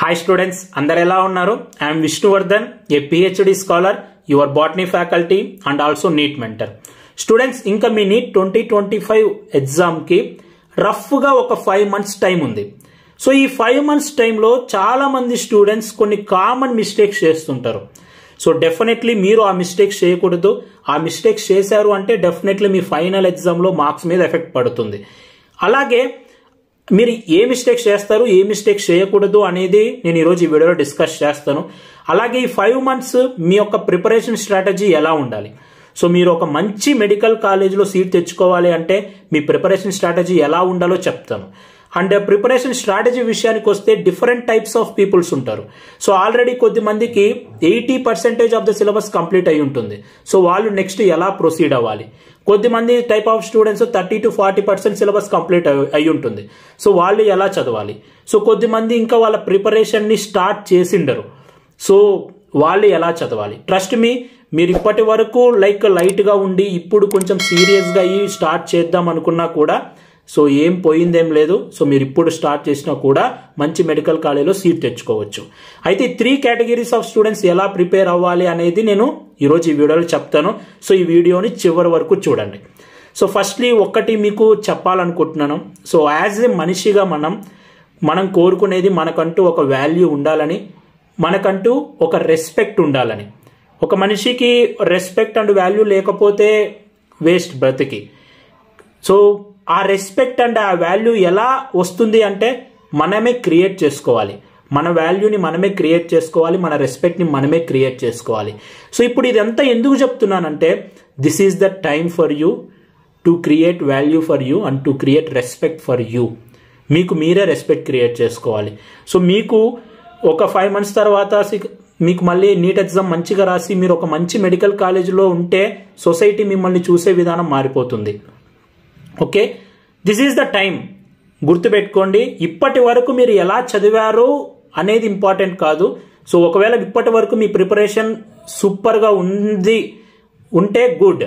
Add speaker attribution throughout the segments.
Speaker 1: Hi students, అందరు ఎలా ఉన్నారు? I am Vishnuvardhan, a PhD scholar, your botany faculty and also NEET mentor. Students, ఇంకా మీ NEET 2025 exam కి rough గా ఒక 5 months టైం ఉంది. సో ఈ 5 months టైంలో చాలా మంది స్టూడెంట్స్ కొన్ని కామన్ మిస్టేక్స్ చేస్తుంటారు. సో డెఫినెట్లీ మీరు ఆ మిస్టేక్స్ చేయకూడదు. ఆ మిస్టేక్స్ చేశారు అంటే డెఫినెట్లీ మీ ఫైనల్ ఎగ్జామ్ లో మార్క్స్ మీద ఎఫెక్ట్ పడుతుంది. అలాగే మీరు ఏ మిస్టేక్స్ చేస్తారు, ఏ మిస్టేక్స్ చేయకూడదు అనేది నేను ఈరోజు ఈ వీడియోలో డిస్కస్ చేస్తాను. అలాగే ఈ 5 months మీ యొక్క ప్రిపరేషన్ స్ట్రాటజీ ఎలా ఉండాలి, సో మీరు ఒక మంచి మెడికల్ కాలేజ్లో సీట్ తెచ్చుకోవాలి అంటే మీ ప్రిపరేషన్ స్ట్రాటజీ ఎలా ఉండాలో చెప్తాను. అండ్ ప్రిపరేషన్ స్ట్రాటజీ విషయానికి వస్తే డిఫరెంట్ టైప్స్ ఆఫ్ పీపుల్స్ ఉంటారు. సో ఆల్రెడీ కొద్ది మందికి 80% ఆఫ్ ద సిలబస్ కంప్లీట్ అయి ఉంటుంది. సో వాళ్ళు నెక్స్ట్ ఎలా ప్రొసీడ్ అవ్వాలి. కొద్దిమంది type of students 30 to 40% syllabus complete అయి ఉంటుంది. సో వాళ్ళు ఎలా చదవాలి. సో కొద్దిమంది ఇంకా వాళ్ళ ప్రిపరేషన్ ని స్టార్ట్ చేసిండరు. సో వాళ్ళు ఎలా చదవాలి. ట్రస్ట్ మీ, మీరు ఇప్పటి వరకు లైట్ గా ఉండి ఇప్పుడు కొంచెం సీరియస్ గా అయ్యి స్టార్ట్ చేద్దాం అనుకున్నా కూడా సో ఏం పోయిందేం లేదు. సో మీరు ఇప్పుడు స్టార్ట్ చేసినా కూడా మంచి మెడికల్ కాలేజ్లో సీట్ తెచ్చుకోవచ్చు. అయితే 3 కేటగిరీస్ ఆఫ్ స్టూడెంట్స్ ఎలా ప్రిపేర్ అవ్వాలి అనేది నేను ఈరోజు ఈ వీడియోలో చెప్తాను. సో ఈ వీడియోని చివరి వరకు చూడండి. సో ఫస్ట్లీ ఒక్కటి మీకు చెప్పాలనుకుంటున్నాను. సో యాజ్ ఏ మనిషిగా మనం కోరుకునేది మనకంటూ ఒక వాల్యూ ఉండాలని, మనకంటూ ఒక రెస్పెక్ట్ ఉండాలని. ఒక మనిషికి రెస్పెక్ట్ అండ్ వాల్యూ లేకపోతే వేస్ట్ బ్రతికి. సో ఆ రెస్పెక్ట్ అండ్ ఆ వాల్యూ ఎలా వస్తుంది అంటే మనమే క్రియేట్ చేసుకోవాలి. మన వాల్యూని మనమే క్రియేట్ చేసుకోవాలి, మన రెస్పెక్ట్ని మనమే క్రియేట్ చేసుకోవాలి. సో ఇప్పుడు ఇదంతా ఎందుకు చెప్తున్నానంటే this is the time for you to create value for you and to create respect for you. మీకు మీరే రెస్పెక్ట్ క్రియేట్ చేసుకోవాలి. సో మీకు ఒక 5 months తర్వాత మీకు మళ్ళీ నీట్ ఎగ్జామ్ మంచిగా రాసి మీరు ఒక మంచి మెడికల్ కాలేజీలో ఉంటే సొసైటీ మిమ్మల్ని చూసే విధానం మారిపోతుంది. Okay, this is the time. గుర్తుపెట్టుకోండి, ఇప్పటి వరకు మీరు ఎలా చదివారో అనేది ఇంపార్టెంట్ కాదు. సో ఒకవేళ ఇప్పటి వరకు మీ ప్రిపరేషన్ సూపర్గా ఉంటే గుడ్,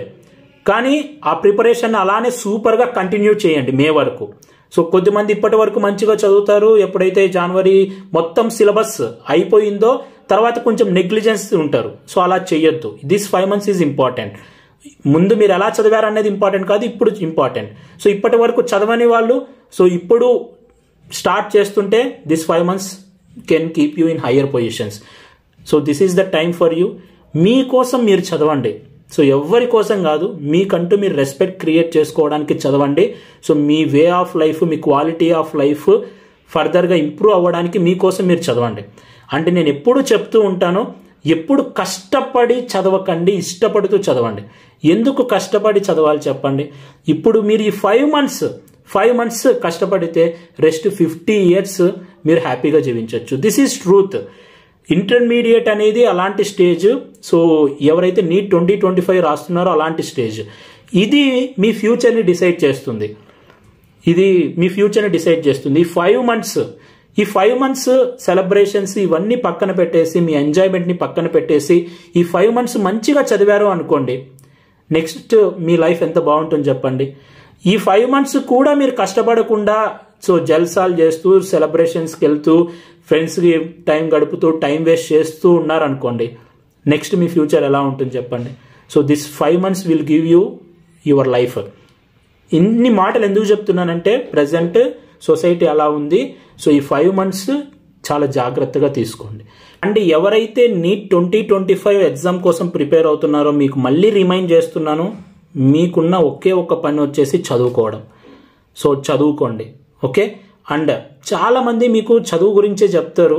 Speaker 1: కానీ ఆ ప్రిపరేషన్ అలానే సూపర్గా కంటిన్యూ చేయండి మే వరకు. సో కొద్దిమంది ఇప్పటి వరకు మంచిగా చదువుతారు, ఎప్పుడైతే జనవరి మొత్తం సిలబస్ అయిపోయిందో తర్వాత కొంచెం నెగ్లిజెన్స్ ఉంటారు. సో అలా చేయొద్దు. This 5 months is important. ముందు మీరు ఎలా చదివారు అనేది ఇంపార్టెంట్ కాదు, ఇప్పుడు ఇంపార్టెంట్. సో ఇప్పటి వరకు చదవని వాళ్ళు సో ఇప్పుడు స్టార్ట్ చేస్తుంటే this 5 months can keep you in higher positions. So this is the time for you. మీకోసం మీరు చదవండి. సో ఎవరి కోసం కాదు, మీకంటూ మీరు రెస్పెక్ట్ క్రియేట్ చేసుకోవడానికి చదవండి. So me way of life, me quality of life ఫర్దర్గా ఇంప్రూవ్ అవ్వడానికి మీకోసం మీరు చదవండి. అంటే నేను ఎప్పుడు చెప్తూ ఉంటాను, ఎప్పుడు కష్టపడి చదవకండి, ఇష్టపడుతూ చదవండి. ఎందుకు కష్టపడి చదవాలి చెప్పండి. ఇప్పుడు మీరు ఈ 5 months కష్టపడితే రెస్ట్ 50 years మీరు హ్యాపీగా జీవించవచ్చు. This is truth. ఇంటర్మీడియట్ అనేది అలాంటి స్టేజ్. సో ఎవరైతే నీట్ 2025 రాస్తున్నారో అలాంటి స్టేజ్. ఇది మీ ఫ్యూచర్ని డిసైడ్ చేస్తుంది. ఈ 5 months సెలబ్రేషన్స్ ఇవన్నీ పక్కన పెట్టేసి, మీ ఎంజాయ్మెంట్ని పక్కన పెట్టేసి ఈ 5 months మంచిగా చదివారు అనుకోండి, నెక్స్ట్ మీ లైఫ్ ఎంత బాగుంటుంది చెప్పండి. ఈ 5 months కూడా మీరు కష్టపడకుండా సో జల్సాలు చేస్తూ, సెలబ్రేషన్స్కి వెళ్తూ, ఫ్రెండ్స్కి టైం గడుపుతూ, టైం వేస్ట్ చేస్తూ ఉన్నారనుకోండి, నెక్స్ట్ మీ ఫ్యూచర్ ఎలా ఉంటుంది చెప్పండి. So this 5 months will give you your life. ఇన్ని మాటలు ఎందుకు చెప్తున్నానంటే ప్రజెంట్ సొసైటీ అలా ఉంది. సో ఈ 5 months చాలా జాగ్రత్తగా తీసుకోండి. అండ్ ఎవరైతే నీట్ 2025 ఎగ్జామ్ కోసం ప్రిపేర్ అవుతున్నారో మీకు మళ్ళీ రిమైండ్ చేస్తున్నాను, మీకున్న ఒకే ఒక పని వచ్చేసి చదువుకోవడం. సో చదువుకోండి. ఓకే. అండ్ చాలామంది మీకు చదువు గురించే చెప్తారు.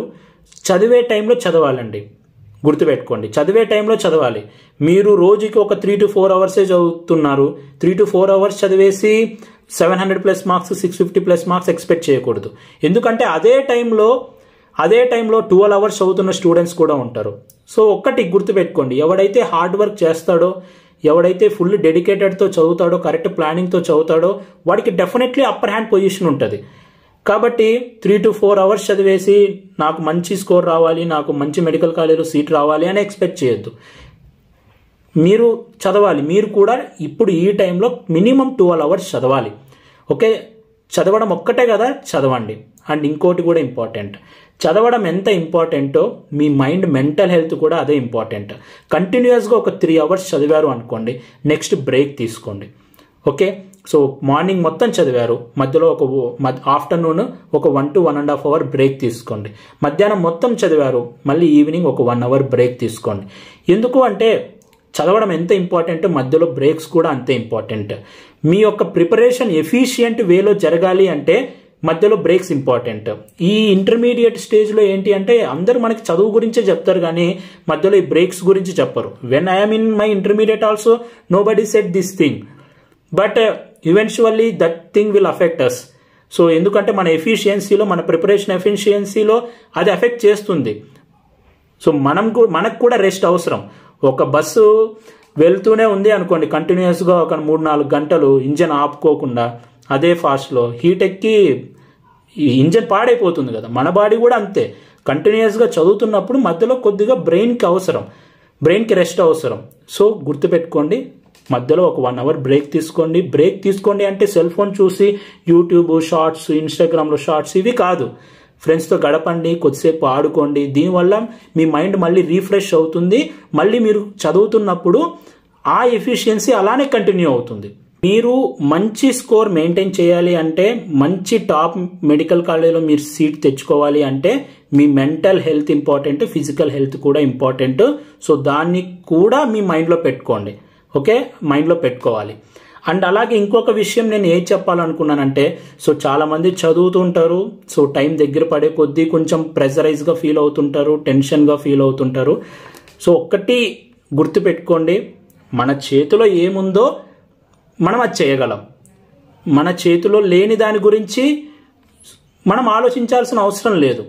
Speaker 1: చదివే టైంలో చదవాలండి. గుర్తుపెట్టుకోండి, చదివే టైంలో చదవాలి. మీరు రోజుకి ఒక 3 to 4 hours చదువుతున్నారు. 3 to 4 hours చదివేసి 700+ మార్క్స్, 650+ మార్క్స్ ఎక్స్పెక్ట్ చేయకూడదు. ఎందుకంటే అదే టైంలో 12 hours చదువుతున్న స్టూడెంట్స్ కూడా ఉంటారు. సో ఒక్కటి గుర్తుపెట్టుకోండి, ఎవడైతే హార్డ్ వర్క్ చేస్తాడో, ఎవడైతే ఫుల్ డెడికేటెడ్తో చదువుతాడో, కరెక్ట్ ప్లానింగ్తో చదువుతాడో వాడికి డెఫినెట్లీ అప్పర్ హ్యాండ్ పొజిషన్ ఉంటుంది. కాబట్టి 3 to 4 hours చదివేసి నాకు మంచి స్కోర్ రావాలి, నాకు మంచి మెడికల్ కాలేజ్లో సీట్ రావాలి అని ఎక్స్పెక్ట్ చేయొద్దు. మీరు చదవాలి. మీరు కూడా ఇప్పుడు ఈ టైంలో మినిమం 12 hours చదవాలి. ఓకే, చదవడం ఒక్కటే కదా, చదవండి. అండ్ ఇంకోటి కూడా ఇంపార్టెంట్, చదవడం ఎంత ఇంపార్టెంటో మీ మైండ్ మెంటల్ హెల్త్ కూడా అదే ఇంపార్టెంట్. కంటిన్యూస్గా ఒక 3 hours చదివారు అనుకోండి, నెక్స్ట్ బ్రేక్ తీసుకోండి. ఓకే, సో మార్నింగ్ మొత్తం చదివారు, మధ్యలో ఆఫ్టర్నూన్ ఒక 1 to 1.5 hour బ్రేక్ తీసుకోండి. మధ్యాహ్నం మొత్తం చదివారు, మళ్ళీ ఈవినింగ్ ఒక 1 hour బ్రేక్ తీసుకోండి. ఎందుకు అంటే చదవడం ఎంత ఇంపార్టెంట్, మధ్యలో బ్రేక్స్ కూడా అంతే ఇంపార్టెంట్. మీ యొక్క ప్రిపరేషన్ ఎఫిషియెంట్ వేలో జరగాలి అంటే మధ్యలో బ్రేక్స్ ఇంపార్టెంట్. ఈ ఇంటర్మీడియట్ స్టేజ్లో ఏంటి అంటే అందరూ మనకి చదువు గురించే చెప్తారు కానీ మధ్యలో ఈ బ్రేక్స్ గురించి చెప్పరు. When I'm in my intermediate also nobody said this thing, but eventually that thing will affect us. So ఎందుకంటే మన ఎఫిషియన్సీలో, మన ప్రిపరేషన్ ఎఫిషియన్సీలో అది అఫెక్ట్ చేస్తుంది. సో మనకు కూడా రెస్ట్ అవసరం. ఒక బస్సు వెళ్తూనే ఉంది అనుకోండి, కంటిన్యూస్గా ఒక 3-4 గంటలు ఇంజన్ ఆపుకోకుండా అదే ఫాస్ట్లో హీట్ ఎక్కి ఇంజన్ పాడైపోతుంది కదా. మన బాడీ కూడా అంతే, కంటిన్యూస్గా చదువుతున్నప్పుడు మధ్యలో కొద్దిగా బ్రెయిన్కి రెస్ట్ అవసరం. సో గుర్తుపెట్టుకోండి, మధ్యలో ఒక 1 hour బ్రేక్ తీసుకోండి అంటే సెల్ ఫోన్ చూసి యూట్యూబ్ షార్ట్స్, ఇన్స్టాగ్రామ్లో షార్ట్స్ ఇవి కాదు. ఫ్రెండ్స్తో గడపండి, కొద్దిసేపు ఆడుకోండి. దీనివల్ల మీ మైండ్ మళ్ళీ రీఫ్రెష్ అవుతుంది. మళ్ళీ మీరు చదువుతున్నప్పుడు ఆ ఎఫిషియన్సీ అలానే కంటిన్యూ అవుతుంది. మీరు మంచి స్కోర్ మెయింటైన్ చేయాలి అంటే, మంచి టాప్ మెడికల్ కాలేజీలో మీరు సీట్ తెచ్చుకోవాలి అంటే మీ mental health important, physical health కూడా ఇంపార్టెంట్. సో దాన్ని కూడా మీ మైండ్లో పెట్టుకోండి. ఓకే, మైండ్లో పెట్టుకోవాలి. అండ్ అలాగే ఇంకొక విషయం నేను ఏం చెప్పాలనుకున్నానంటే, సో చాలా మంది చదువుతుంటారు, సో టైం దగ్గర పడే కొద్దీ కొంచెం ప్రెజరైజ్గా ఫీల్ అవుతుంటారు, టెన్షన్గా ఫీల్ అవుతుంటారు. సో ఒక్కటి గుర్తుపెట్టుకోండి, మన చేతిలో ఏముందో మనం అది చేయగలం. మన చేతిలో లేని దాని గురించి మనం ఆలోచించాల్సిన అవసరం లేదు.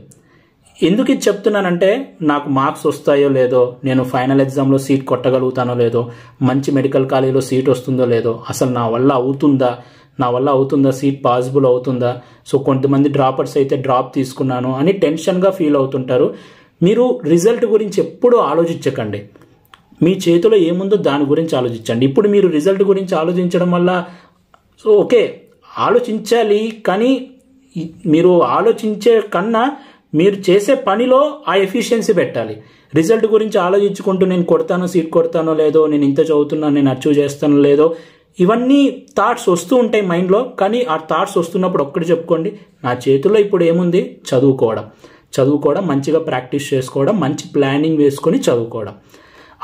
Speaker 1: ఎందుకు ఇది చెప్తున్నానంటే, నాకు మార్క్స్ వస్తాయో లేదో, నేను ఫైనల్ ఎగ్జామ్లో సీట్ కొట్టగలుగుతానో లేదో, మంచి మెడికల్ కాలేజీలో సీట్ వస్తుందో లేదో, అసలు నా వల్ల అవుతుందా, సీట్ పాసిబుల్ అవుతుందా. సో కొంతమంది డ్రాపర్స్ అయితే డ్రాప్ తీసుకున్నాను అని టెన్షన్గా ఫీల్ అవుతుంటారు. మీరు రిజల్ట్ గురించి ఎప్పుడూ ఆలోచించకండి, మీ చేతిలో ఏముందో దాని గురించి ఆలోచించండి. ఇప్పుడు మీరు రిజల్ట్ గురించి ఆలోచించడం వల్ల సో ఓకే ఆలోచించాలి, కానీ మీరు ఆలోచించే కన్నా మీరు చేసే పనిలో ఆ ఎఫిషియన్సీ పెట్టాలి. రిజల్ట్ గురించి ఆలోచించుకుంటూ నేను సీట్ కొడతానో లేదో, నేను ఇంత చదువుతున్నాను, నేను అచీవ్ చేస్తానో లేదో, ఇవన్నీ థాట్స్ వస్తూ ఉంటాయి మైండ్లో. కానీ ఆ థాట్స్ వస్తున్నప్పుడు ఒక్కటి చెప్పుకోండి, నా చేతుల్లో ఇప్పుడు ఏముంది, చదువుకోవడం, మంచిగా ప్రాక్టీస్ చేసుకోవడం, మంచి ప్లానింగ్ వేసుకొని చదువుకోవడం,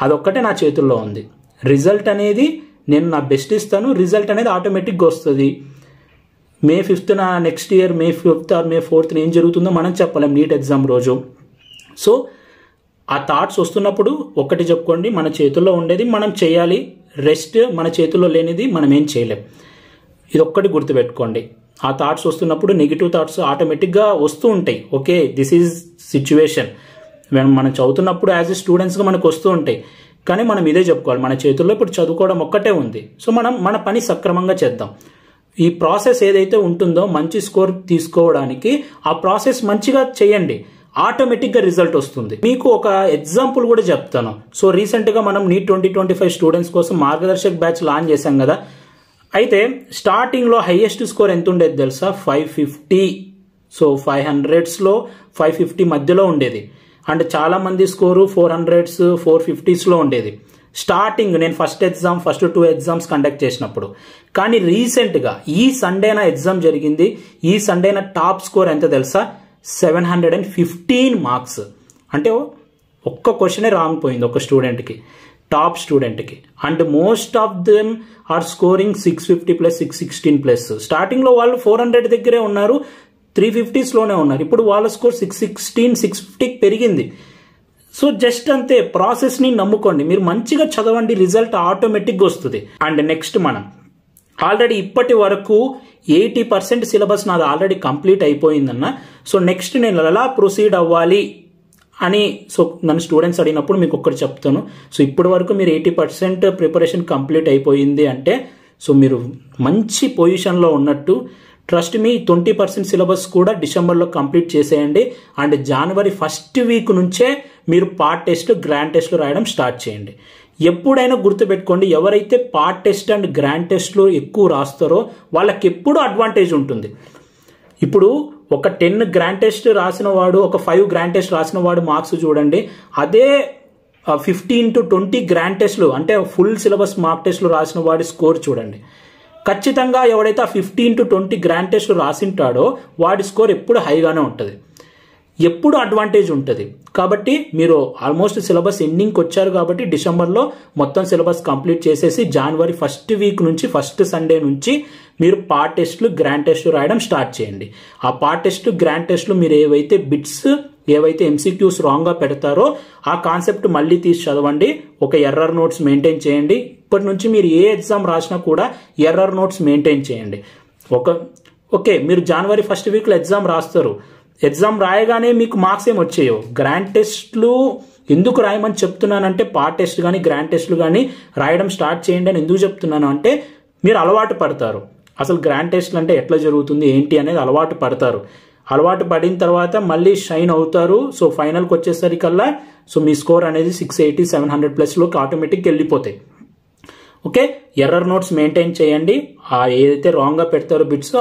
Speaker 1: అదొక్కటే నా చేతుల్లో ఉంది. రిజల్ట్ అనేది నేను నా బెస్ట్ ఇస్తాను, రిజల్ట్ అనేది ఆటోమేటిక్గా వస్తుంది. May 5th next year May 5th or May 4th ఏం జరుగుతుందో మనం చెప్పలేం నీట్ ఎగ్జామ్ రోజు. సో ఆ థాట్స్ వస్తున్నప్పుడు ఒక్కటి చెప్పుకోండి, మన చేతుల్లో ఉండేది మనం చేయాలి, రెస్ట్ మన చేతుల్లో లేనిది మనం ఏం చేయలేం. ఇది ఒక్కటి గుర్తుపెట్టుకోండి. ఆ థాట్స్ వస్తున్నప్పుడు నెగిటివ్ థాట్స్ ఆటోమేటిక్గా వస్తూ ఉంటాయి. Okay, this is situation. మనం చదువుతున్నప్పుడు యాజ్ ఎ స్టూడెంట్స్గా మనకు వస్తూ ఉంటాయి, కానీ మనం ఇదే చెప్పుకోవాలి, మన చేతుల్లో ఇప్పుడు చదువుకోవడం ఒక్కటే ఉంది. సో మనం మన పని సక్రమంగా చేద్దాం. ఈ ప్రాసెస్ ఏదైతే ఉంటుందో మంచి స్కోర్ తీసుకోవడానికి ఆ ప్రాసెస్ మంచిగా చేయండి, ఆటోమేటిక్గా రిజల్ట్ వస్తుంది. మీకు ఒక ఎగ్జాంపుల్ కూడా చెప్తాను. సో రీసెంట్గా మనం నీట్ 2025 స్టూడెంట్స్ కోసం మార్గదర్శక్ బ్యాచ్ లాంచ్ చేశాం కదా. అయితే స్టార్టింగ్లో హైయెస్ట్ స్కోర్ ఎంత ఉండేది తెలుసా, 550. సో 500స్లో 550 మధ్యలో ఉండేది. అండ్ చాలా మంది స్కోరు 400s 450స్లో ఉండేది స్టార్టింగ్. నేను ఫస్ట్ 2 ఎగ్జామ్స్ కండక్ట్ చేసినప్పుడు. కానీ రీసెంట్గా ఈ సండేన ఎగ్జామ్ జరిగింది, ఈ సండేన టాప్ స్కోర్ ఎంత తెలుసా, 715 మార్క్స్. అంటే ఒక్క క్వశ్చనే రాంగ్ పోయింది ఒక స్టూడెంట్కి, టాప్ స్టూడెంట్కి. And most of them are scoring 650+, 616+. స్టార్టింగ్లో వాళ్ళు 400 దగ్గరే ఉన్నారు, 350స్లోనే ఉన్నారు. ఇప్పుడు వాళ్ళ స్కోర్ 616, 650 పెరిగింది. సో జస్ట్ అంతే, ప్రాసెస్ని నమ్ముకోండి, మీరు మంచిగా చదవండి, రిజల్ట్ ఆటోమేటిక్గా వస్తుంది. అండ్ నెక్స్ట్ మనం ఆల్రెడీ ఇప్పటి వరకు 80% సిలబస్ నాది ఆల్రెడీ కంప్లీట్ అయిపోయిందన్న. సో నెక్స్ట్ నేను ఎలా ప్రొసీడ్ అవ్వాలి అని నన్ను స్టూడెంట్స్ అడిగినప్పుడు మీకు ఒక్కటి చెప్తాను. సో ఇప్పటి వరకు మీరు 80% ప్రిపరేషన్ కంప్లీట్ అయిపోయింది అంటే సో మీరు మంచి పొజిషన్లో ఉన్నట్టు. ట్రస్ట్ మీ, 20% సిలబస్ కూడా డిసెంబర్లో కంప్లీట్ చేసేయండి. అండ్ జనవరి 1st వీక్ నుంచే మీరు పార్ట్ టెస్ట్, గ్రాండ్ టెస్ట్లు రాయడం స్టార్ట్ చేయండి. ఎప్పుడైనా గుర్తుపెట్టుకోండి, ఎవరైతే పార్ట్ టెస్ట్ అండ్ గ్రాండ్ టెస్ట్లు ఎక్కువ రాస్తారో వాళ్ళకి ఎప్పుడూ అడ్వాంటేజ్ ఉంటుంది. ఇప్పుడు ఒక 10 గ్రాండ్ టెస్ట్ రాసిన వాడు, ఒక 5 గ్రాండ్ టెస్ట్ రాసిన వాడు మార్క్స్ చూడండి, అదే 15 to 20 గ్రాండ్ టెస్ట్లు అంటే ఫుల్ సిలబస్ మార్క్ టెస్ట్లు రాసిన వాడి స్కోర్ చూడండి. ఖచ్చితంగా ఎవడైతే ఆ 15 to 20 గ్రాండ్ టెస్ట్లు రాసింటాడో వాడి స్కోర్ ఎప్పుడు హైగానే ఉంటుంది, ఎప్పుడు అడ్వాంటేజ్ ఉంటుంది. కాబట్టి మీరు ఆల్మోస్ట్ సిలబస్ ఎండింగ్కి వచ్చారు కాబట్టి డిసెంబర్లో మొత్తం సిలబస్ కంప్లీట్ చేసేసి జనవరి ఫస్ట్ వీక్ నుంచి, ఫస్ట్ సండే నుంచి మీరు పార్ట్ టెస్ట్లు, గ్రాండ్ టెస్ట్లు రాయడం స్టార్ట్ చేయండి. ఆ పార్ట్ టెస్ట్, గ్రాండ్ టెస్ట్లు మీరు ఏవైతే బిట్స్, ఏవైతే ఎంసీక్యూస్ రాంగ్గా పెడతారో ఆ కాన్సెప్ట్ మళ్ళీ తీసి చదవండి. ఒక ఎర్రర్ నోట్స్ మెయింటైన్ చేయండి. ఇప్పటి నుంచి మీరు ఏ ఎగ్జామ్ రాసినా కూడా ఎర్రర్ నోట్స్ మెయింటైన్ చేయండి. ఓకే, మీరు జనవరి ఫస్ట్ వీక్లో ఎగ్జామ్ రాస్తారు, ఎగ్జామ్ రాయగానే మీకు మార్క్స్ ఏమి వచ్చాయో. గ్రాండ్ టెస్ట్లు ఎందుకు రాయమని చెప్తున్నానంటే, పార్ట్ టెస్ట్ కానీ గ్రాండ్ టెస్ట్లు కానీ రాయడం స్టార్ట్ చేయండి అని ఎందుకు చెప్తున్నాను అంటే, మీరు అలవాటు పడతారు. అసలు గ్రాండ్ టెస్ట్లు అంటే ఎట్లా జరుగుతుంది ఏంటి అనేది అలవాటు పడతారు. అలవాటు పడిన తర్వాత మళ్ళీ షైన్ అవుతారు. సో ఫైనల్కి వచ్చేసరికల్లా సో మీ స్కోర్ అనేది 680, 700+లోకి ఆటోమేటిక్గా వెళ్ళిపోతాయి. ఓకే, ఎర్రర్ నోట్స్ మెయింటైన్ చేయండి. ఏదైతే రాంగ్గా పెడతారో బిట్స్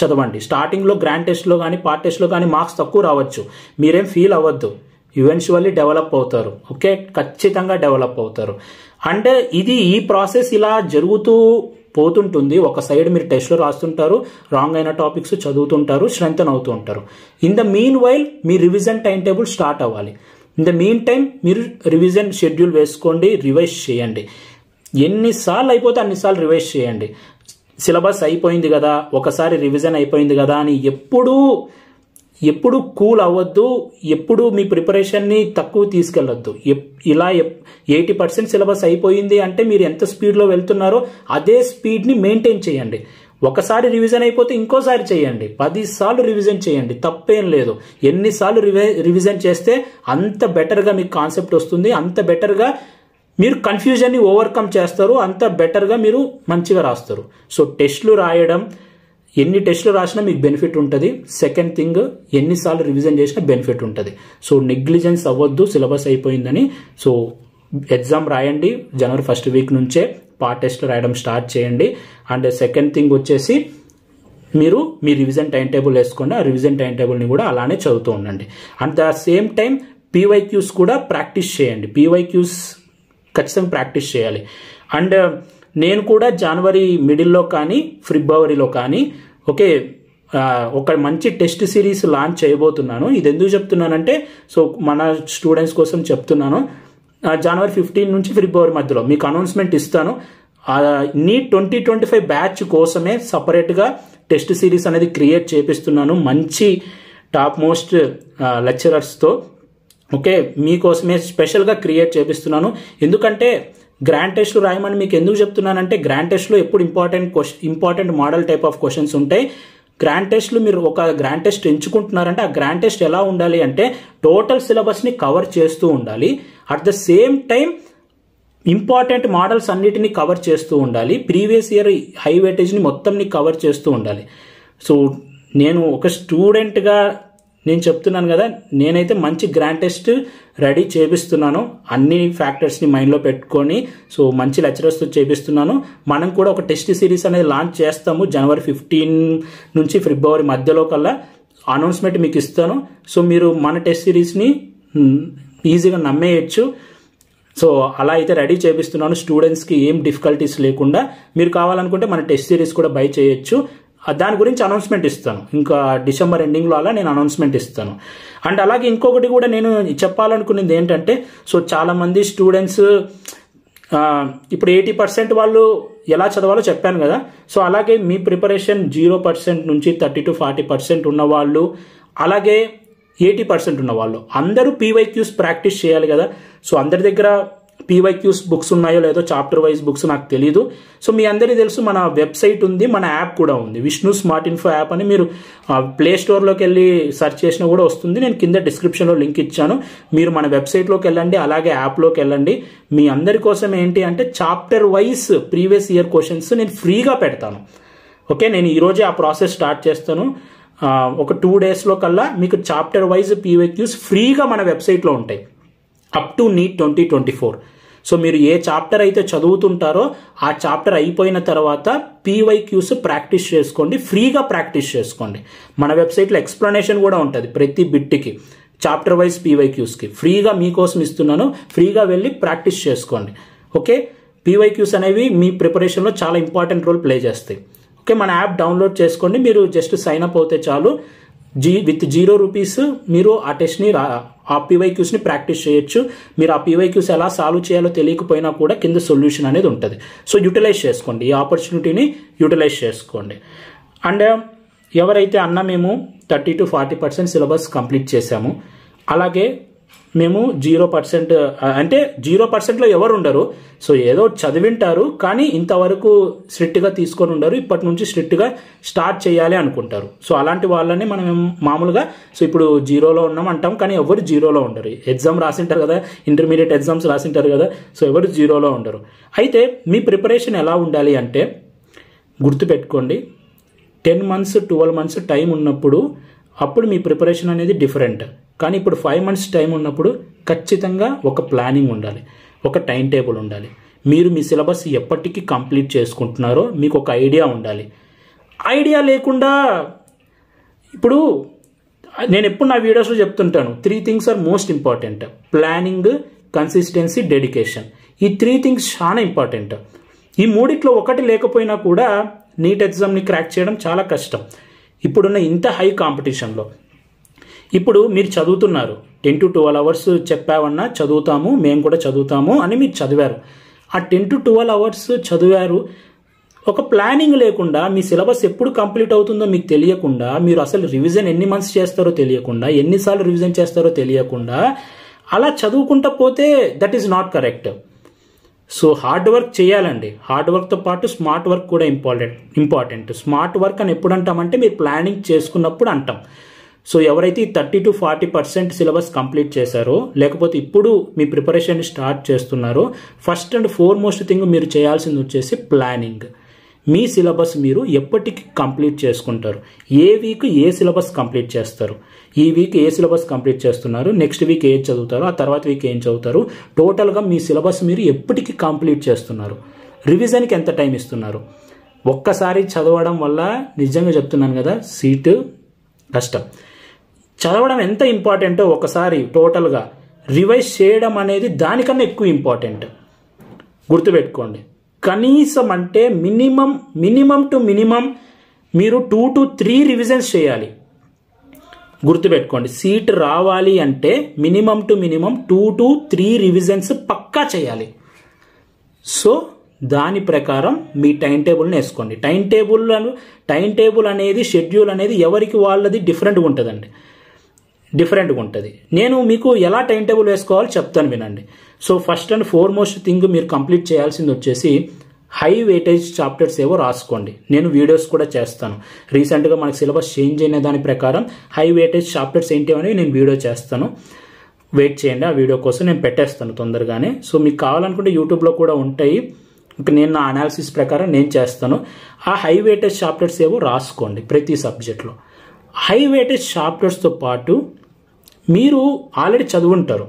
Speaker 1: చదవండి. స్టార్టింగ్లో గ్రాండ్ టెస్ట్లో కానీ పార్ట్ టెస్ట్లో కానీ మార్క్స్ తక్కువ రావచ్చు, మీరేం ఫీల్ అవ్వద్దు. ఈవెన్చువల్లీ డెవలప్ అవుతారు. ఓకే, ఖచ్చితంగా డెవలప్ అవుతారు. అంటే ఈ ప్రాసెస్ ఇలా జరుగుతూ పోతుంటుంది. ఒక సైడ్ మీరు టెస్ట్లో రాస్తుంటారు, రాంగ్ అయిన టాపిక్స్ చదువుతుంటారు, స్ట్రెంగ్తన్ అవుతూ ఉంటారు. In the mean while me revision time table start అవ్వాలి. ఇన్ ద మీన్ టైం మీరు రివిజన్ షెడ్యూల్ వేసుకోండి, రివైజ్ చేయండి. ఎన్నిసార్లు అయిపోతే అన్నిసార్లు రివైజ్ చేయండి. సిలబస్ అయిపోయింది కదా, ఒకసారి రివిజన్ అయిపోయింది కదా అని ఎప్పుడు కూల్ అవ్వద్దు, ఎప్పుడు మీ ప్రిపరేషన్ని తక్కువ తీసుకెళ్లొద్దు. ఇలా 80% సిలబస్ అయిపోయింది అంటే మీరు ఎంత స్పీడ్లో వెళ్తున్నారో అదే స్పీడ్ని మెయింటైన్ చేయండి. ఒకసారి రివిజన్ అయిపోతే ఇంకోసారి చేయండి, 10 సార్లు రివిజన్ చేయండి, తప్పేం లేదు. ఎన్నిసార్లు రివిజన్ చేస్తే అంత బెటర్గా మీకు కాన్సెప్ట్ వస్తుంది, అంత బెటర్గా మీరు కన్ఫ్యూజన్ని ఓవర్కమ్ చేస్తారు, అంత బెటర్గా మీరు మంచిగా రాస్తారు. సో టెస్ట్లు రాయడం, ఎన్ని టెస్టులు రాసినా మీకు బెనిఫిట్ ఉంటుంది. సెకండ్ థింగ్, ఎన్నిసార్లు రివిజన్ చేసినా బెనిఫిట్ ఉంటుంది. సో నెగ్లిజెన్స్ అవ్వద్దు సిలబస్ అయిపోయిందని. సో ఎగ్జామ్ రాయండి, జనవరి ఫస్ట్ వీక్ నుంచే పార్ట్ టెస్ట్ రాయడం స్టార్ట్ చేయండి. అండ్ సెకండ్ థింగ్ వచ్చేసి మీరు మీ రివిజన్ టైం టేబుల్ వేసుకోండి. ఆ రివిజన్ టైం టేబుల్ని కూడా అలానే చదువుతూ ఉండండి. At the same time PYQs కూడా ప్రాక్టీస్ చేయండి. పీవైక్యూస్ ఖచ్చితంగా ప్రాక్టీస్ చేయాలి. అండ్ నేను కూడా జనవరి మిడిల్లో కానీ ఫిబ్రవరిలో కానీ ఒక మంచి టెస్ట్ సిరీస్ లాంచ్ చేయబోతున్నాను. ఇది ఎందుకు చెప్తున్నానంటే, సో మన స్టూడెంట్స్ కోసం చెప్తున్నాను. జనవరి 15 నుంచి ఫిబ్రవరి మధ్యలో మీకు అనౌన్స్మెంట్ ఇస్తాను. నీట్ 2025 బ్యాచ్ కోసమే సపరేట్గా టెస్ట్ సిరీస్ అనేది క్రియేట్ చేపిస్తున్నాను, మంచి టాప్ మోస్ట్ లెక్చరర్స్తో. ఓకే, మీకోసమే స్పెషల్గా క్రియేట్ చేపిస్తున్నాను. ఎందుకంటే గ్రాండ్ టెస్ట్లు రాయమని మీకు ఎందుకు చెప్తున్నానంటే, గ్రాండ్ టెస్ట్లో ఎప్పుడు important model type of questions ఉంటాయి. గ్రాండ్ టెస్ట్లు మీరు ఒక గ్రాండ్ టెస్ట్ ఎంచుకుంటున్నారంటే ఆ గ్రాండ్ టెస్ట్ ఎలా ఉండాలి అంటే టోటల్ సిలబస్ని కవర్ చేస్తూ ఉండాలి. At the same time important models అన్నిటినీ కవర్ చేస్తూ ఉండాలి. ప్రీవియస్ ఇయర్ హై వెయిటేజ్ని మొత్తంని కవర్ చేస్తూ ఉండాలి. సో నేను ఒక స్టూడెంట్గా నేను చెప్తున్నాను కదా, నేనైతే మంచి గ్రాండ్ టెస్ట్ రెడీ చేపిస్తున్నాను, అన్ని ఫ్యాక్టర్స్ని మైండ్లో పెట్టుకొని. సో మంచి లెక్చరర్స్తో చేపిస్తున్నాను. మనం కూడా ఒక టెస్ట్ సిరీస్ అనేది లాంచ్ చేస్తాము జనవరి 15 నుంచి ఫిబ్రవరి మధ్యలో కల్లా. అనౌన్స్మెంట్ మీకు ఇస్తాను. సో మీరు మన టెస్ట్ సిరీస్ని ఈజీగా నమ్మేయచ్చు. సో అలా అయితే రెడీ చేపిస్తున్నాను, స్టూడెంట్స్కి ఏం డిఫికల్టీస్ లేకుండా. మీరు కావాలనుకుంటే మన టెస్ట్ సిరీస్ కూడా బై చేయొచ్చు. దాని గురించి అనౌన్స్మెంట్ ఇస్తాను, ఇంకా డిసెంబర్ ఎండింగ్లో అలా నేను అనౌన్స్మెంట్ ఇస్తాను. అండ్ అలాగే ఇంకొకటి కూడా నేను చెప్పాలనుకునేది ఏంటంటే, సో చాలామంది స్టూడెంట్స్ ఇప్పుడు 80% వాళ్ళు ఎలా చదవాలో చెప్పాను కదా. సో అలాగే మీ ప్రిపరేషన్ 0% నుంచి 30 to 40% ఉన్నవాళ్ళు, అలాగే 80% ఉన్నవాళ్ళు అందరూ పీవైక్యూస్ ప్రాక్టీస్ చేయాలి కదా. సో అందరి దగ్గర పీవైక్యూస్ బుక్స్ ఉన్నాయో లేదో, చాప్టర్ వైజ్ బుక్స్ నాకు తెలీదు. సో మీ అందరికీ తెలుసు మన వెబ్సైట్ ఉంది, మన యాప్ కూడా ఉంది, విష్ణు స్మార్ట్ ఇన్ఫో యాప్ అని. మీరు ప్లే స్టోర్లోకి వెళ్ళి సెర్చ్ చేసినా కూడా వస్తుంది. నేను కింద డిస్క్రిప్షన్లో లింక్ ఇచ్చాను, మీరు మన వెబ్సైట్లోకి వెళ్ళండి, అలాగే యాప్లోకి వెళ్ళండి. మీ అందరి కోసం ఏంటి అంటే chapter wise previous year questions నేను ఫ్రీగా పెడతాను. ఓకే, నేను ఈరోజే ఆ ప్రాసెస్ స్టార్ట్ చేస్తాను. ఒక 2 డేస్లో కల్లా మీకు చాప్టర్ వైజ్ పీవైక్యూస్ ఫ్రీగా మన వెబ్సైట్లో ఉంటాయి, అప్ టు నీట్ 2024. సో మీరు ఏ చాప్టర్ అయితే చదువుతుంటారో ఆ చాప్టర్ అయిపోయిన తర్వాత పీవైక్యూస్ ప్రాక్టీస్ చేసుకోండి, ఫ్రీగా ప్రాక్టీస్ చేసుకోండి. మన వెబ్సైట్లో ఎక్స్ప్లెనేషన్ కూడా ఉంటుంది ప్రతి బిట్కి, చాప్టర్ వైజ్ పీవైక్యూస్కి ఫ్రీగా మీకోసం ఇస్తున్నాను. ఫ్రీగా వెళ్ళి ప్రాక్టీస్ చేసుకోండి. ఓకే, పీవైక్యూస్ అనేవి మీ ప్రిపరేషన్లో చాలా ఇంపార్టెంట్ రోల్ ప్లే చేస్తాయి. ఓకే, మన యాప్ డౌన్లోడ్ చేసుకోండి. మీరు జస్ట్ సైన్ అప్ అవుతే చాలు. విత్ ₹0 మీరు ఆ టెస్ట్ని ఆ పీవైక్యూస్ని ప్రాక్టీస్ చేయొచ్చు. మీరు ఆ పీవైక్యూస్ ఎలా సాల్వ్ చేయాలో తెలియకపోయినా కూడా కింద సొల్యూషన్ అనేది ఉంటుంది. సో యూటిలైజ్ చేసుకోండి, ఈ ఆపర్చునిటీని యూటిలైజ్ చేసుకోండి. అండ్ ఎవరైతే మేము 30 to 40% సిలబస్ కంప్లీట్ చేశాము, అలాగే మేము 0% అంటే 0%లో ఎవరు ఉండరు. సో ఏదో చదివింటారు కానీ ఇంతవరకు స్ట్రిక్ట్గా తీసుకొని ఉండరు, ఇప్పటి నుంచి స్ట్రిక్ట్గా స్టార్ట్ చేయాలి అనుకుంటారు. సో అలాంటి వాళ్ళని మనం మామూలుగా సో ఇప్పుడు 0లో ఉన్నాం అంటాం కానీ ఎవరు 0లో ఉండరు. ఎగ్జామ్ రాసింటారు కదా, ఇంటర్మీడియట్ ఎగ్జామ్స్ రాసింటారు కదా, సో ఎవరు 0లో ఉండరు. అయితే మీ ప్రిపరేషన్ ఎలా ఉండాలి అంటే గుర్తుపెట్టుకోండి, 10 months 12 months టైం ఉన్నప్పుడు అప్పుడు మీ ప్రిపరేషన్ అనేది డిఫరెంట్. కానీ ఇప్పుడు 5 months టైం ఉన్నప్పుడు ఖచ్చితంగా ఒక ప్లానింగ్ ఉండాలి, ఒక టైం టేబుల్ ఉండాలి. మీరు మీ సిలబస్ ఎప్పటికీ కంప్లీట్ చేసుకుంటున్నారో మీకు ఒక ఐడియా ఉండాలి. ఐడియా లేకుండా ఇప్పుడు నేను ఎప్పుడు నా వీడియోస్లో చెప్తుంటాను, 3 things are most important: planning, consistency, dedication. ఈ 3 things చాలా ఇంపార్టెంట్. ఈ మూడిట్లో ఒకటి లేకపోయినా కూడా నీట్ ఎగ్జామ్ని క్రాక్ చేయడం చాలా కష్టం ఇప్పుడున్న ఇంత హై కాంపిటీషన్లో. ఇప్పుడు మీరు చదువుతున్నారు, 10 to 12 hours చెప్పావన్నా చదువుతాము, మేము కూడా చదువుతాము అని మీరు చదివారు. ఆ 10 to 12 hours చదివారు, ఒక ప్లానింగ్ లేకుండా మీ సిలబస్ ఎప్పుడు కంప్లీట్ అవుతుందో మీకు తెలియకుండా, మీరు అసలు రివిజన్ ఎన్ని మంత్స్ చేస్తారో తెలియకుండా, ఎన్నిసార్లు రివిజన్ చేస్తారో తెలియకుండా అలా చదువుకుంటా పోతే that is not correct. So hard work చేయాలండి. హార్డ్ వర్క్తో పాటు స్మార్ట్ వర్క్ కూడా ఇంపార్టెంట్. స్మార్ట్ వర్క్ అని ఎప్పుడు అంటామంటే మీరు ప్లానింగ్ చేసుకున్నప్పుడు అంటాం. సో ఎవరైతే 30 to 40% సిలబస్ కంప్లీట్ చేశారో, లేకపోతే ఇప్పుడు మీ ప్రిపరేషన్ స్టార్ట్ చేస్తున్నారో, ఫస్ట్ అండ్ ఫోర్మోస్ట్ థింగ్ మీరు చేయాల్సింది వచ్చేసి ప్లానింగ్. మీ సిలబస్ మీరు ఎప్పటికి కంప్లీట్ చేసుకుంటారు, ఏ వీక్ ఏ సిలబస్ కంప్లీట్ చేస్తారు, ఈ వీక్ ఏ సిలబస్ కంప్లీట్ చేస్తున్నారు, నెక్స్ట్ వీక్ ఏం చదువుతారు, ఆ తర్వాత వీక్ ఏం చదువుతారు, టోటల్గా మీ సిలబస్ మీరు ఎప్పటికి కంప్లీట్ చేస్తున్నారు, రివిజన్కి ఎంత టైం ఇస్తున్నారు. ఒక్కసారి చదవడం వల్ల నిజంగా చెప్తున్నాను కదా, సీటు కష్టం. చదవడం ఎంత ఇంపార్టెంటో ఒకసారి టోటల్గా రివైజ్ చేయడం అనేది దానికన్నా ఎక్కువ ఇంపార్టెంట్. గుర్తుపెట్టుకోండి, కనీసం అంటే మినిమం టు మినిమం మీరు 2 to 3 రివిజన్స్ చేయాలి. గుర్తుపెట్టుకోండి, సీట్ రావాలి అంటే minimum to minimum 2 to 3 revisions పక్కా చేయాలి. సో దాని ప్రకారం మీ టైం టేబుల్ని వేసుకోండి. టైం టేబుల్ అనేది, షెడ్యూల్ అనేది ఎవరికి వాళ్ళది డిఫరెంట్గా ఉంటుందండి, డిఫరెంట్గా ఉంటుంది. నేను మీకు ఎలా టైం టేబుల్ వేసుకోవాలో చెప్తాను వినండి. So first and foremost thing మీరు కంప్లీట్ చేయాల్సింది వచ్చేసి హై వెయిటేజ్ చాప్టర్స్ ఏవో రాసుకోండి. నేను వీడియోస్ కూడా చేస్తాను. రీసెంట్గా మనకి సిలబస్ చేంజ్ అయిన దాని ప్రకారం హై వెయిటేజ్ చాప్టర్స్ ఏంటి అనేవి నేను వీడియో చేస్తాను. వెయిట్ చేయండి, ఆ వీడియో కోసం నేను పెట్టేస్తాను తొందరగానే. సో మీకు కావాలనుకుంటే యూట్యూబ్లో కూడా ఉంటాయి. నేను నా అనాలిసిస్ ప్రకారం నేను చేస్తాను. ఆ హై వెయిటేజ్ చాప్టర్స్ ఏవో రాసుకోండి ప్రతి సబ్జెక్ట్లో. హై వెయిటేజ్ చాప్టర్స్తో పాటు మీరు ఆల్రెడీ చదువుంటారు,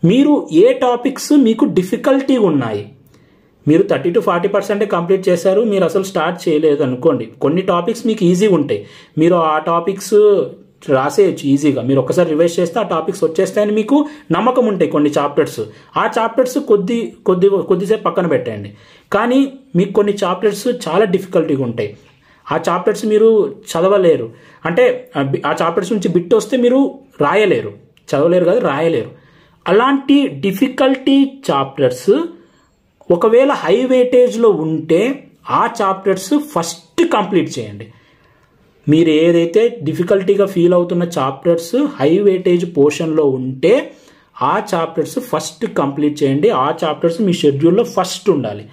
Speaker 1: మీరు ఏ టాపిక్స్ మీకు డిఫికల్టీ ఉన్నాయి, మీరు 30 to 40% కంప్లీట్ చేశారు, మీరు అసలు స్టార్ట్ చేయలేదు అనుకోండి, కొన్ని టాపిక్స్ మీకు ఈజీగా ఉంటాయి, మీరు ఆ టాపిక్స్ రాసేయచ్చు ఈజీగా. మీరు ఒకసారి రివైజ్ చేస్తే ఆ టాపిక్స్ వచ్చేస్తాయని మీకు నమ్మకం ఉంటాయి. కొన్ని చాప్టర్స్, ఆ చాప్టర్స్ కొద్దిసేపు పక్కన పెట్టండి. కానీ మీకు కొన్ని చాప్టర్స్ చాలా డిఫికల్టీగా ఉంటాయి, ఆ చాప్టర్స్ మీరు చదవలేరు, అంటే ఆ చాప్టర్స్ నుంచి బిట్ వస్తే మీరు రాయలేరు, చదవలేరు కాదు రాయలేరు. అలాంటి డిఫికల్టీ చాప్టర్స్ ఒకవేళ హై వెయిటేజ్లో ఉంటే ఆ చాప్టర్స్ ఫస్ట్ కంప్లీట్ చేయండి. మీరు ఏదైతే డిఫికల్టీగా ఫీల్ అవుతున్న చాప్టర్స్ హై వెయిటేజ్ పోర్షన్లో ఉంటే ఆ చాప్టర్స్ ఫస్ట్ కంప్లీట్ చేయండి. ఆ చాప్టర్స్ మీ షెడ్యూల్లో ఫస్ట్ ఉండాలి.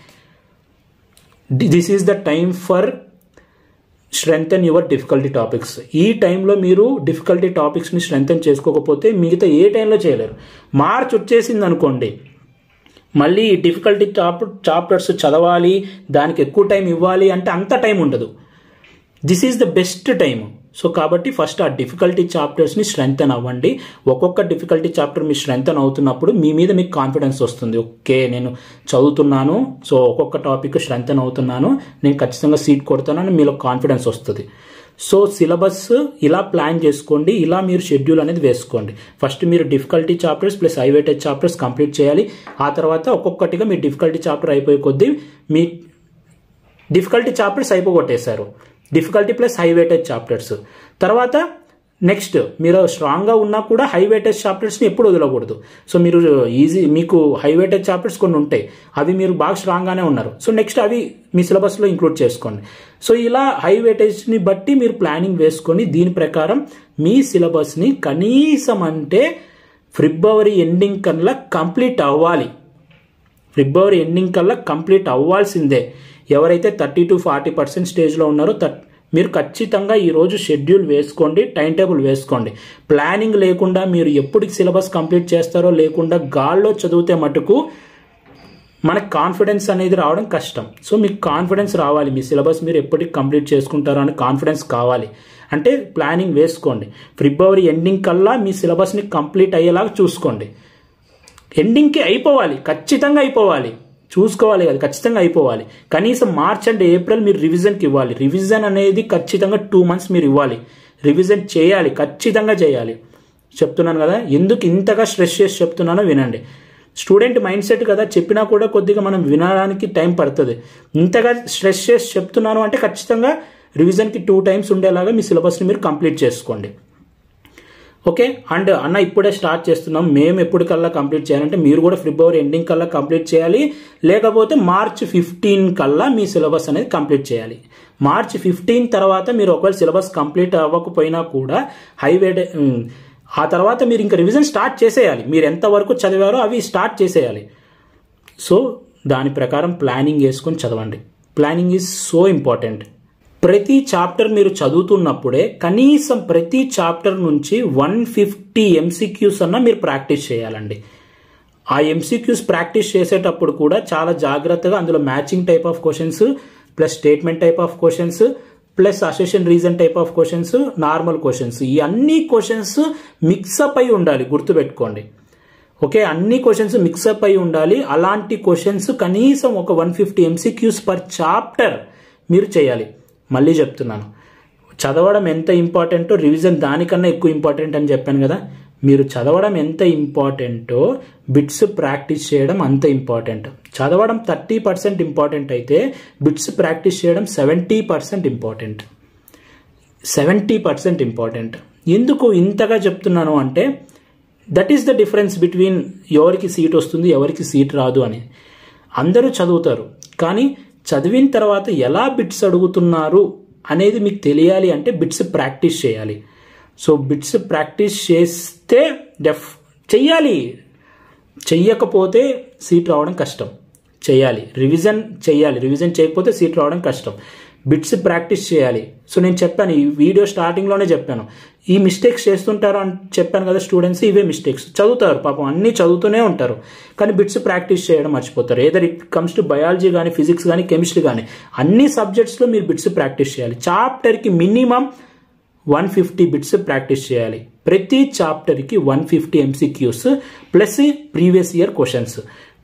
Speaker 1: This is the time for strengthen your difficulty topics. ఈ టైంలో మీరు డిఫికల్టీ టాపిక్స్ని స్ట్రెంగ్తెన్ చేసుకోకపోతే మిగతా ఏ టైంలో చేయలేరు. మార్చ్ వచ్చేసింది అనుకోండి, మళ్ళీ డిఫికల్టీ చాప్టర్స్ చదవాలి, దానికి ఎక్కువ టైం ఇవ్వాలి అంటే అంత టైం ఉండదు. This is the best time. So కాబట్టి ఫస్ట్ ఆ డిఫికల్టీ చాప్టర్స్ని స్ట్రెంగ్తన్ అవ్వండి. ఒక్కొక్క డిఫికల్టీ చాప్టర్ మీ స్ట్రెంగ్తన్ అవుతున్నప్పుడు మీ మీద మీకు కాన్ఫిడెన్స్ వస్తుంది. ఓకే, నేను చదువుతున్నాను, సో ఒక్కొక్క టాపిక్ స్ట్రెంగ్తన్ అవుతున్నాను, నేను ఖచ్చితంగా సీట్ కొడతానని మీలో కాన్ఫిడెన్స్ వస్తుంది. సో సిలబస్ ఇలా ప్లాన్ చేసుకోండి, ఇలా మీరు షెడ్యూల్ అనేది వేసుకోండి. ఫస్ట్ మీరు difficulty chapters plus high weightage chapters complete చేయాలి. ఆ తర్వాత ఒక్కొక్కటిగా మీ డిఫికల్టీ చాప్టర్ అయిపోయే కొద్దీ మీ డిఫికల్టీ చాప్టర్స్ అయిపోగొట్టేశారు, difficulty plus high weightage chapters. తర్వాత నెక్స్ట్ మీరు స్ట్రాంగ్గా ఉన్నా కూడా హై వెయిటేజ్ చాప్టర్స్ని ఎప్పుడు వదలకూడదు. సో మీరు మీకు హై వెయిటేజ్ చాప్టర్స్ కొన్ని ఉంటాయి, అవి మీరు బాగా స్ట్రాంగ్గానే ఉన్నారు, సో నెక్స్ట్ అవి మీ సిలబస్లో ఇంక్లూడ్ చేసుకోండి. సో ఇలా హై వెయిటేజ్ని బట్టి మీరు ప్లానింగ్ వేసుకొని దీని ప్రకారం మీ సిలబస్ని కనీసం అంటే ఫిబ్రవరి ఎండింగ్ కల్లా కంప్లీట్ అవ్వాలి. ఫిబ్రవరి ఎండింగ్ కల్లా కంప్లీట్ అవ్వాల్సిందే. ఎవరైతే 30 to 40% స్టేజ్లో ఉన్నారో మీరు ఖచ్చితంగా ఈరోజు షెడ్యూల్ వేసుకోండి, టైం టేబుల్ వేసుకోండి. ప్లానింగ్ లేకుండా మీరు ఎప్పటికి సిలబస్ కంప్లీట్ చేస్తారో లేకుండా గాల్లో చదివితే మటుకు మనకు కాన్ఫిడెన్స్ అనేది రావడం కష్టం. సో మీకు కాన్ఫిడెన్స్ రావాలి, మీ సిలబస్ మీరు ఎప్పటికి కంప్లీట్ చేసుకుంటారో అని కాన్ఫిడెన్స్ కావాలి అంటే ప్లానింగ్ వేసుకోండి. ఫిబ్రవరి ఎండింగ్ కల్లా మీ సిలబస్ని కంప్లీట్ అయ్యేలాగా చూసుకోండి. ఎండింగ్కి అయిపోవాలి, ఖచ్చితంగా అయిపోవాలి, చూసుకోవాలి కదా, ఖచ్చితంగా అయిపోవాలి. కనీసం మార్చ్ అండ్ ఏప్రిల్ మీరు రివిజన్కి ఇవ్వాలి. రివిజన్ అనేది ఖచ్చితంగా 2 months మీరు ఇవ్వాలి, రివిజన్ చేయాలి, ఖచ్చితంగా చేయాలి. చెప్తున్నాను కదా, ఎందుకు ఇంతగా స్ట్రెస్ చేసి చెప్తున్నానో వినండి. స్టూడెంట్ మైండ్ సెట్ కదా, చెప్పినా కూడా కొద్దిగా మనం వినడానికి టైం పడుతుంది. ఇంతగా స్ట్రెస్ చేసి చెప్తున్నాను అంటే ఖచ్చితంగా రివిజన్కి 2 times ఉండేలాగా మీ సిలబస్ని మీరు కంప్లీట్ చేసుకోండి. ఓకే, అండ్ అన్న ఇప్పుడే స్టార్ట్ చేస్తున్నాం, మేము ఎప్పటికల్లా కంప్లీట్ చేయాలంటే మీరు కూడా ఫిబ్రవరి ఎండింగ్ కల్లా కంప్లీట్ చేయాలి, లేకపోతే March 15 కల్లా మీ సిలబస్ అనేది కంప్లీట్ చేయాలి. March 15 తర్వాత మీరు ఒకవేళ సిలబస్ కంప్లీట్ అవ్వకపోయినా కూడా ఆ తర్వాత మీరు ఇంకా రివిజన్ స్టార్ట్ చేసేయాలి. మీరు ఎంతవరకు చదివారో అవి స్టార్ట్ చేసేయాలి. సో దాని ప్రకారం ప్లానింగ్ వేసుకొని చదవండి. Planning is so important. ప్రతి చాప్టర్ మీరు చదువుతున్నప్పుడే కనీసం ప్రతి చాప్టర్ నుంచి 150 MCQs అన్న మీరు ప్రాక్టీస్ చేయాలండి. ఆ MCQs ప్రాక్టీస్ చేసేటప్పుడు కూడా చాలా జాగ్రత్తగా అందులో matching type of questions plus statement type of questions plus assertion reason type of questions, normal questions, ఈ అన్ని క్వశ్చన్స్ మిక్సప్ అయి ఉండాలి, గుర్తుపెట్టుకోండి. ఓకే, అన్ని క్వశ్చన్స్ మిక్సప్ అయి ఉండాలి. అలాంటి క్వశ్చన్స్ కనీసం ఒక 150 MCQs పర్ చాప్టర్ మీరు చేయాలి. మళ్ళీ చెప్తున్నాను, చదవడం ఎంత ఇంపార్టెంటో రివిజన్ దానికన్నా ఎక్కువ ఇంపార్టెంట్ అని చెప్పాను కదా. మీరు చదవడం ఎంత ఇంపార్టెంటో బిట్స్ ప్రాక్టీస్ చేయడం అంత ఇంపార్టెంట్. చదవడం 30% ఇంపార్టెంట్ అయితే బిట్స్ ప్రాక్టీస్ చేయడం 70% ఇంపార్టెంట్. 70% ఇంపార్టెంట్. ఎందుకు ఇంతగా చెప్తున్నాను అంటే that is the difference between ఎవరికి సీట్ వస్తుంది ఎవరికి సీట్ రాదు అని. అందరూ చదువుతారు, కానీ చదివిన తర్వాత ఎలా బిట్స్ అడుగుతున్నారు అనేది మీకు తెలియాలి అంటే బిట్స్ ప్రాక్టీస్ చేయాలి. సో బిట్స్ ప్రాక్టీస్ చేస్తే చెయ్యాలి, చెయ్యకపోతే సీట్ రావడం కష్టం. చెయ్యాలి, రివిజన్ చెయ్యాలి, రివిజన్ చేయకపోతే సీట్ రావడం కష్టం. బిట్స్ ప్రాక్టీస్ చేయాలి. సో నేను చెప్పాను, ఈ వీడియో స్టార్టింగ్లోనే చెప్పాను, ఈ మిస్టేక్స్ చేస్తుంటారు అని చెప్పాను కదా స్టూడెంట్స్. ఇవే మిస్టేక్స్, చదువుతారు పాపం, అన్నీ చదువుతూనే ఉంటారు, కానీ బిట్స్ ప్రాక్టీస్ చేయడం మర్చిపోతారు. Either it comes to biology కానీ ఫిజిక్స్ కానీ కెమిస్ట్రీ కానీ అన్ని సబ్జెక్ట్స్లో మీరు బిట్స్ ప్రాక్టీస్ చేయాలి. చాప్టర్కి మినిమం 150 బిట్స్ ప్రాక్టీస్ చేయాలి. ప్రతి చాప్టర్కి 150 MCQs plus previous year questions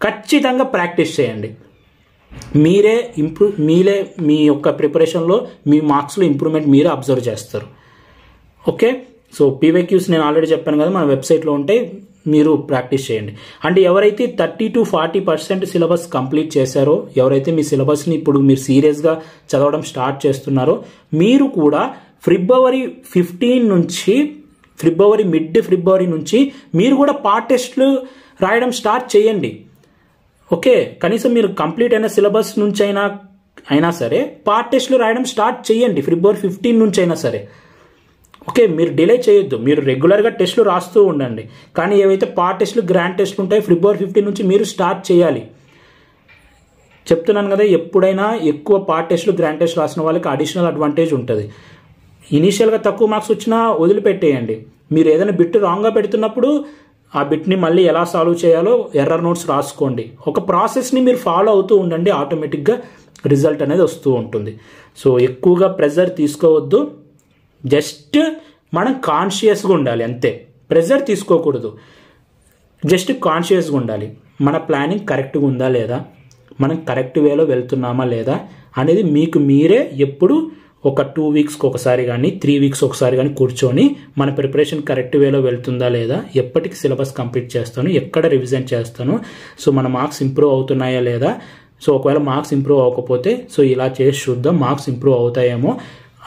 Speaker 1: ఖచ్చితంగా ప్రాక్టీస్ చేయండి. మీరే మీ యొక్క ప్రిపరేషన్లో మీ మార్క్స్లో ఇంప్రూవ్మెంట్ మీరే అబ్జర్వ్ చేస్తారు. ఓకే, సో PYQs నేను ఆల్రెడీ చెప్పాను కదా, మన వెబ్సైట్లో ఉంటాయి, మీరు ప్రాక్టీస్ చేయండి. అంటే ఎవరైతే 30 to 40% సిలబస్ కంప్లీట్ చేశారో, ఎవరైతే మీ సిలబస్ని ఇప్పుడు మీరు సీరియస్గా చదవడం స్టార్ట్ చేస్తున్నారో, మీరు కూడా ఫిబ్రవరి 15 నుంచి మిడ్ ఫిబ్రవరి నుంచి మీరు కూడా పార్ట్ టెస్ట్లు రాయడం స్టార్ట్ చేయండి. ఓకే, కనీసం మీరు కంప్లీట్ అయిన సిలబస్ నుంచి అయినా సరే పార్ట్ టెస్ట్లు రాయడం స్టార్ట్ చేయండి ఫిబ్రవరి 15 నుంచి అయినా సరే. ఓకే, మీరు డిలే చేయొద్దు, మీరు రెగ్యులర్గా టెస్ట్లు రాస్తూ ఉండండి, కానీ ఏవైతే పార్ట్ టెస్ట్లు గ్రాండ్ టెస్ట్లు ఉంటాయో ఫిబ్రవరి 15 నుంచి మీరు స్టార్ట్ చేయాలి. చెప్తున్నాను కదా, ఎప్పుడైనా ఎక్కువ పార్ట్ టెస్ట్లు గ్రాండ్ టెస్ట్ రాసిన వాళ్ళకి అడిషనల్ అడ్వాంటేజ్ ఉంటుంది. ఇనీషియల్గా తక్కువ మార్క్స్ వచ్చినా వదిలిపెట్టేయండి. మీరు ఏదైనా బిట్ రాంగ్గా పెడుతున్నప్పుడు ఆ బిట్ని మళ్ళీ ఎలా సాల్వ్ చేయాలో ఎర్రర్ నోట్స్ రాసుకోండి. ఒక ప్రాసెస్ని మీరు ఫాలో అవుతూ ఉండండి, ఆటోమేటిక్గా రిజల్ట్ అనేది వస్తూ ఉంటుంది. సో ఎక్కువగా ప్రెజర్ తీసుకోవద్దు. జస్ట్ మనం కాన్షియస్గా ఉండాలి అంతే, ప్రెజర్ తీసుకోకూడదు, జస్ట్ కాన్షియస్గా ఉండాలి. మన ప్లానింగ్ కరెక్ట్గా ఉందా లేదా, మనం కరెక్ట్ వేలో వెళ్తున్నామా లేదా అనేది మీకు మీరే ఎప్పుడు ఒక 2 వీక్స్కి ఒకసారి కానీ 3 వీక్స్ ఒకసారి కానీ కూర్చొని మన ప్రిపరేషన్ కరెక్ట్ వేలో వెళ్తుందా లేదా, ఎప్పటికి సిలబస్ కంప్లీట్ చేస్తాను, ఎక్కడ రివిజన్ చేస్తాను, సో మన మార్క్స్ ఇంప్రూవ్ అవుతున్నాయా లేదా, సో ఒకవేళ మార్క్స్ ఇంప్రూవ్ అవ్వకపోతే సో ఇలా చేసి చూద్దాం మార్క్స్ ఇంప్రూవ్ అవుతాయేమో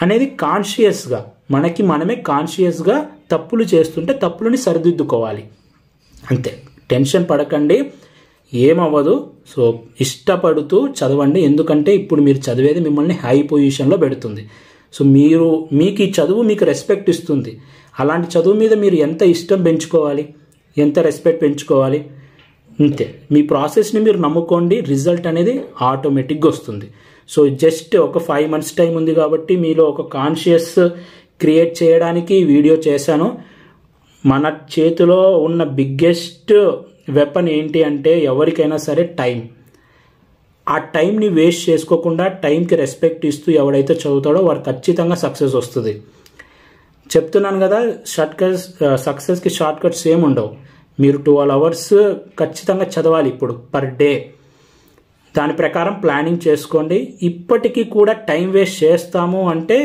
Speaker 1: అనేది కాన్షియస్గా మనకి మనమే కాన్షియస్గా తప్పులు చేస్తుంటే తప్పులని సరిదిద్దుకోవాలి అంతే. టెన్షన్ పడకండి, ఏమవ్వదు. సో ఇష్టపడుతూ చదవండి, ఎందుకంటే ఇప్పుడు మీరు చదివేది మిమ్మల్ని హై పొజిషన్లో పెడుతుంది. సో మీకు ఈ చదువు మీకు రెస్పెక్ట్ ఇస్తుంది. అలాంటి చదువు మీద మీరు ఎంత ఇష్టం పెంచుకోవాలి, ఎంత రెస్పెక్ట్ పెంచుకోవాలి అంతే. మీ ప్రాసెస్ని మీరు నమ్ముకోండి, రిజల్ట్ అనేది ఆటోమేటిక్గా వస్తుంది. సో జస్ట్ ఒక 5 months టైం ఉంది కాబట్టి మీలో ఒక కాన్షియస్ క్రియేట్ చేయడానికి వీడియో చేశాను. మన చేతిలో ఉన్న బిగ్గెస్ట్ వెపన్ ఏంటి అంటే ఎవరికైనా సరే టైం. ఆ టైంని వేస్ట్ చేసుకోకుండా టైంకి రెస్పెక్ట్ ఇస్తూ ఎవడైతే చదువుతాడో వాడు ఖచ్చితంగా సక్సెస్ వస్తుంది. చెప్తున్నాను కదా, సక్సెస్కి షార్ట్ కట్స్ ఏమి ఉండవు. మీరు 12 hours ఖచ్చితంగా చదవాలి ఇప్పుడు పర్ డే. దాని ప్రకారం ప్లానింగ్ చేసుకోండి. ఇప్పటికీ కూడా టైం వేస్ట్ చేస్తాము అంటే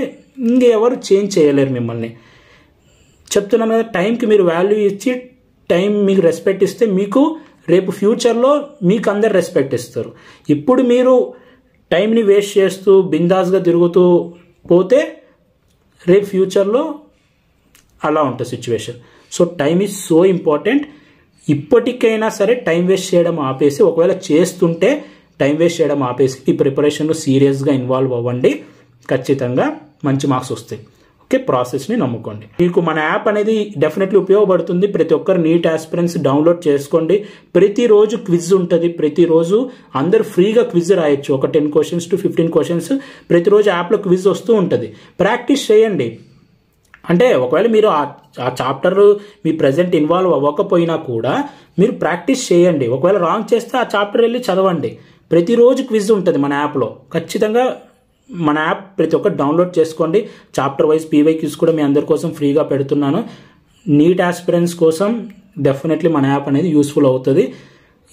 Speaker 1: ఇంకెవరు చేంజ్ చేయలేరు మిమ్మల్ని. చెప్తున్నాను కదా, టైంకి మీరు వాల్యూ ఇచ్చి టైం మీకు రెస్పెక్ట్ ఇస్తే మీకు రేపు ఫ్యూచర్లో మీకు అందరు రెస్పెక్ట్ ఇస్తారు. ఇప్పుడు మీరు టైంని వేస్ట్ చేస్తూ బిందాస్గా తిరుగుతూ పోతే రేపు ఫ్యూచర్లో అలా ఉంటుంది situation. So time is so important. ఇప్పటికైనా సరే టైం వేస్ట్ చేయడం ఆపేసి, ఒకవేళ చేస్తుంటే టైం వేస్ట్ చేయడం ఆపేసి ఈ ప్రిపరేషన్లో సీరియస్గా ఇన్వాల్వ్ అవ్వండి. ఖచ్చితంగా మంచి మార్క్స్ వస్తాయి. ఓకే, ప్రాసెస్ని నమ్ముకోండి. మీకు మన యాప్ అనేది డెఫినెట్లీ ఉపయోగపడుతుంది. ప్రతి ఒక్కరు నీట్ ఆస్పిరెంట్స్ డౌన్లోడ్ చేసుకోండి. ప్రతిరోజు క్విజ్ ఉంటుంది. ప్రతిరోజు అందరు ఫ్రీగా క్విజ్ రాయొచ్చు. ఒక 10 questions to 15 questions ప్రతిరోజు యాప్లో క్విజ్ వస్తూ ఉంటుంది. ప్రాక్టీస్ చేయండి. అంటే ఒకవేళ మీరు ఆ చాప్టర్ మీ ప్రజెంట్ ఇన్వాల్వ్ అవ్వకపోయినా కూడా మీరు ప్రాక్టీస్ చేయండి. ఒకవేళ రాంగ్ చేస్తే ఆ చాప్టర్ వెళ్ళి చదవండి. ప్రతిరోజు క్విజ్ ఉంటుంది మన యాప్లో. ఖచ్చితంగా మన యాప్ ప్రతి ఒక్కరు డౌన్లోడ్ చేసుకోండి. చాప్టర్ వైజ్ PYQs కూడా మీ అందరి కోసం ఫ్రీగా పెడుతున్నాను. నీట్ ఆస్పిరెంట్స్ కోసం డెఫినెట్లీ మన యాప్ అనేది యూస్ఫుల్ అవుతుంది.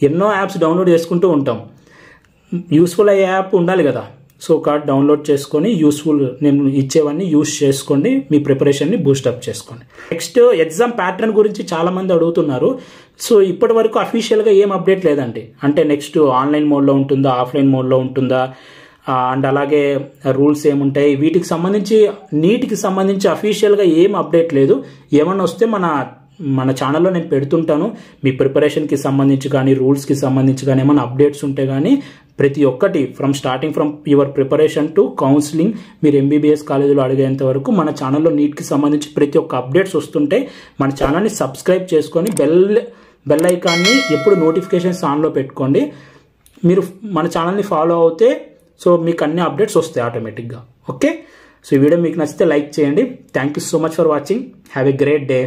Speaker 1: ఎన్నో యాప్స్ డౌన్లోడ్ చేసుకుంటూ ఉంటాం, యూస్ఫుల్ అయ్యే యాప్ ఉండాలి కదా. సో కార్డ్ డౌన్లోడ్ చేసుకొని నేను ఇచ్చేవన్నీ యూస్ చేసుకోండి, మీ ప్రిపరేషన్ని బూస్టప్ చేసుకోండి. నెక్స్ట్ ఎగ్జామ్ ప్యాటర్న్ గురించి చాలా మంది అడుగుతున్నారు. సో ఇప్పటి వరకు అఫీషియల్గా ఏం అప్డేట్ లేదండి. అంటే నెక్స్ట్ ఆన్లైన్ మోడ్లో ఉంటుందా, ఆఫ్లైన్ మోడ్లో ఉంటుందా, అండ్ అలాగే రూల్స్ ఏముంటాయి, వీటికి సంబంధించి నీటికి సంబంధించి అఫీషియల్గా ఏం అప్డేట్ లేదు. ఏమన్నా వస్తే మన ఛానల్లో నేను పెడుతుంటాను. మీ ప్రిపరేషన్కి సంబంధించి కానీ రూల్స్కి సంబంధించి కానీ ఏమైనా అప్డేట్స్ ఉంటే కానీ ప్రతి ఒక్కటి starting from your preparation to counselling, మీరు MBBS కాలేజీలో అడిగేంత వరకు మన ఛానల్లో నీట్కి సంబంధించి ప్రతి ఒక్క అప్డేట్స్ వస్తుంటే మన ఛానల్ని సబ్స్క్రైబ్ చేసుకొని బెల్ ఐకాన్ని ఎప్పుడు నోటిఫికేషన్స్ ఆన్లో పెట్టుకోండి. మీరు మన ఛానల్ని ఫాలో అవుతే సో మీకు అన్ని అప్డేట్స్ వస్తాయి ఆటోమేటిక్గా. ఓకే, సో ఈ వీడియో మీకు నచ్చితే లైక్ చేయండి. Thank you so much for watching. Have a great day.